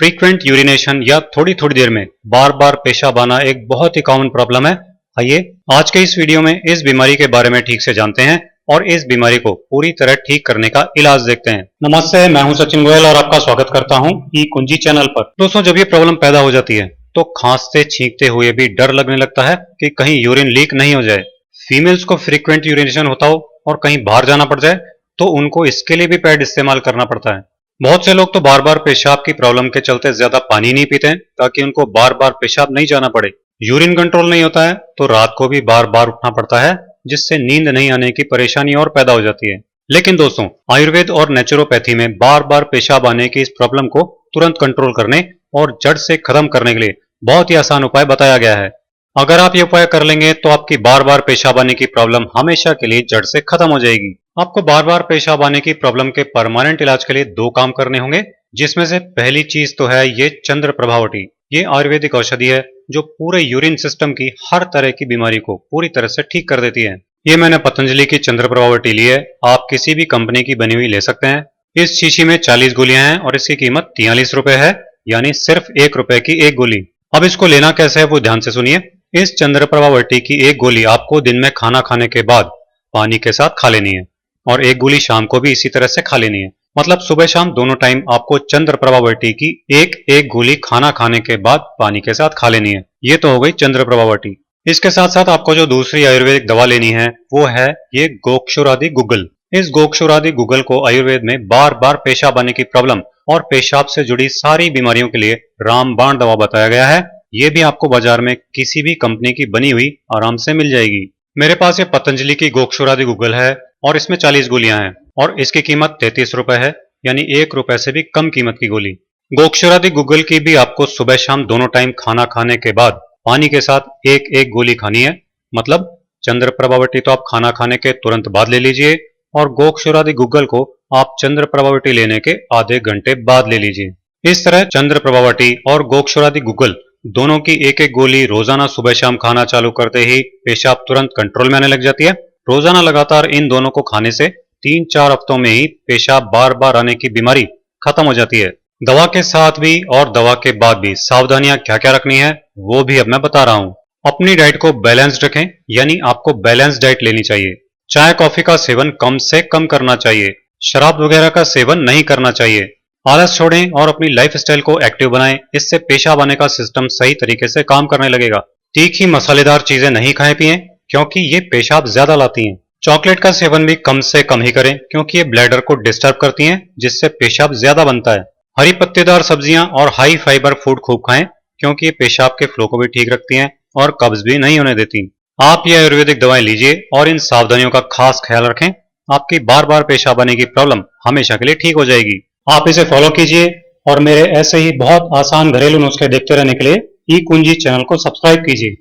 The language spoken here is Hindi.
फ्रीक्वेंट यूरिनेशन या थोड़ी थोड़ी देर में बार बार पेशाब आना एक बहुत ही कॉमन प्रॉब्लम है। आइए आज के इस वीडियो में इस बीमारी के बारे में ठीक से जानते हैं और इस बीमारी को पूरी तरह ठीक करने का इलाज देखते हैं। नमस्ते, मैं हूं सचिन गोयल और आपका स्वागत करता हूं ई कुंजी चैनल पर। दोस्तों, जब ये प्रॉब्लम पैदा हो जाती है तो खांसते छींकते हुए भी डर लगने लगता है कि कहीं यूरिन लीक नहीं हो जाए। फीमेल्स को फ्रीक्वेंट यूरिनेशन होता हो और कहीं बाहर जाना पड़ जाए तो उनको इसके लिए भी पैड इस्तेमाल करना पड़ता है। बहुत से लोग तो बार बार पेशाब की प्रॉब्लम के चलते ज्यादा पानी नहीं पीते हैं ताकि उनको बार बार पेशाब नहीं जाना पड़े। यूरिन कंट्रोल नहीं होता है तो रात को भी बार बार उठना पड़ता है, जिससे नींद नहीं आने की परेशानी और पैदा हो जाती है। लेकिन दोस्तों, आयुर्वेद और नेचुरोपैथी में बार बार पेशाब आने की इस प्रॉब्लम को तुरंत कंट्रोल करने और जड़ से खत्म करने के लिए बहुत ही आसान उपाय बताया गया है। अगर आप ये उपाय कर लेंगे तो आपकी बार बार पेशाब आने की प्रॉब्लम हमेशा के लिए जड़ से खत्म हो जाएगी। आपको बार बार पेशाब आने की प्रॉब्लम के परमानेंट इलाज के लिए दो काम करने होंगे, जिसमें से पहली चीज तो है ये चंद्र प्रभावटी। ये आयुर्वेदिक औषधि है जो पूरे यूरिन सिस्टम की हर तरह की बीमारी को पूरी तरह से ठीक कर देती है। ये मैंने पतंजलि की चंद्र प्रभावटी ली है, आप किसी भी कंपनी की बनी हुई ले सकते हैं। इस शीशी में 40 गोलियां हैं और इसकी कीमत 43 रुपए है, यानी सिर्फ 1 रुपए की एक गोली। अब इसको लेना कैसे है वो ध्यान से सुनिए। इस चंद्र प्रभावटी की एक गोली आपको दिन में खाना खाने के बाद पानी के साथ खा लेनी है और एक गोली शाम को भी इसी तरह से खा लेनी है। मतलब सुबह शाम दोनों टाइम आपको चंद्र प्रभावटी की एक एक गोली खाना खाने के बाद पानी के साथ खा लेनी है। ये तो हो गई चंद्र प्रभावटी। इसके साथ साथ आपको जो दूसरी आयुर्वेदिक दवा लेनी है वो है ये गोक्षुरादि गुग्गल। इस गोक्षुरादि गुग्गल को आयुर्वेद में बार बार पेशाब आने की प्रॉब्लम और पेशाब से जुड़ी सारी बीमारियों के लिए रामबाण दवा बताया गया है। ये भी आपको बाजार में किसी भी कंपनी की बनी हुई आराम से मिल जाएगी। मेरे पास ये पतंजलि की गोक्षुरादि गुग्गल है और इसमें 40 गोलियां हैं और इसकी कीमत 33 रुपए है, यानी 1 रुपए से भी कम कीमत की गोली। गोक्षुरादि गुग्गल की भी आपको सुबह शाम दोनों टाइम खाना खाने के बाद पानी के साथ एक एक गोली खानी है। मतलब चंद्र प्रभावटी तो आप खाना खाने के तुरंत बाद ले लीजिए और गोक्षुरादि गुग्गल को आप चंद्र प्रभावटी लेने के आधे घंटे बाद ले लीजिए। इस तरह चंद्र प्रभावटी और गोक्षुरादि गुग्गल दोनों की एक एक गोली रोजाना सुबह शाम खाना चालू करते ही पेशाब तुरंत कंट्रोल में आने लग जाती है। रोजाना लगातार इन दोनों को खाने से 3-4 हफ्तों में ही पेशाब बार बार आने की बीमारी खत्म हो जाती है। दवा के साथ भी और दवा के बाद भी सावधानियां क्या क्या रखनी है वो भी अब मैं बता रहा हूं। अपनी डाइट को बैलेंस्ड रखें, यानी आपको बैलेंस डाइट लेनी चाहिए। चाय कॉफी का सेवन कम से कम करना चाहिए। शराब वगैरह का सेवन नहीं करना चाहिए। आलस छोड़ें और अपनी लाइफस्टाइल को एक्टिव बनाएं, इससे पेशाब आने का सिस्टम सही तरीके से काम करने लगेगा। तीखी मसालेदार चीजें नहीं खाएं पिएं क्योंकि ये पेशाब ज्यादा लाती हैं। चॉकलेट का सेवन भी कम से कम ही करें क्योंकि ये ब्लैडर को डिस्टर्ब करती हैं, जिससे पेशाब ज्यादा बनता है। हरी पत्तेदार सब्जियां और हाई फाइबर फूड खूब खाएं क्योंकि ये पेशाब के फ्लो को भी ठीक रखती हैं और कब्ज भी नहीं होने देती। आप ये आयुर्वेदिक दवाएं लीजिए और इन सावधानियों का खास ख्याल रखें। आपकी बार बार पेशाब आने की प्रॉब्लम हमेशा के लिए ठीक हो जाएगी। आप इसे फॉलो कीजिए और मेरे ऐसे ही बहुत आसान घरेलू नुस्खे देखते रहने के लिए ई कुंजी चैनल को सब्सक्राइब कीजिए।